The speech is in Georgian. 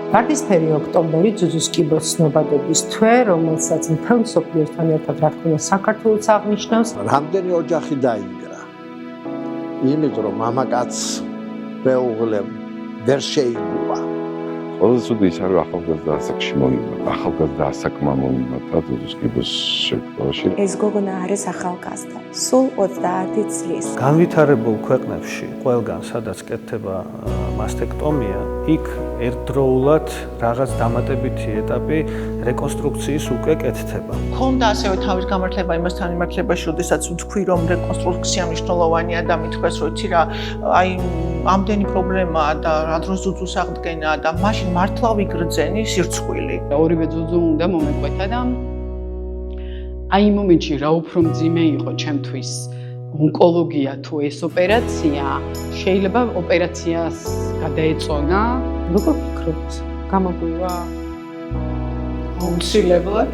ვარდისფერი ოქტომბერი ძუძუს კიბოს ცნობადობის თვე, რომელსაც მთელ მსოფლიოსთან ერთად რა თქმა უნდა საქართველოს აღნიშნავს. რამდენი ოჯახი დაინგრა. იმიტომ რომ მამაკაც მეუღლე ვერ შეიგუა. ყველაზე ცუდი ის არის ახალგაზრდა ასაკში მოიმატა. ახალგაზრდა ასაკმა მოიმატა ძუძუს კიბოს შემთხვევაში. ეს გოგონა არის ახალგაზრდა. სულ 30 წლის. განვითარებულ ქვეყნებში ყველგან სადაც კეთდება მასტექტომია, იქ ერთდროულად რაღაც დამატებითი ეტაპი რეკონსტრუქციის უკვე კეთდება. ქონდა ასევე თავის გამართლება იმასთან მიმართებაში, როდესაც ვთქვი, რომ რეკონსტრუქცია მნიშვნელოვანია და მithქვეს, რომ იცი რა, აი ამდენი პრობლემაა და რა დროს ძუძუს აღდგენა და მაშინ მართლა ვიგრძენი სირცხვილი. ორივე ძუძუ უნდა მომეკვეთა და აი იმ მომენტში რა უფრო მძიმე იყო ჩემთვის ონკოლოგია თუ ეს ოპერაცია, შეიძლება ოპერაციას გადაეწონა. როგორ ფიქრობთ? გამოგვივა? აუცილებლად.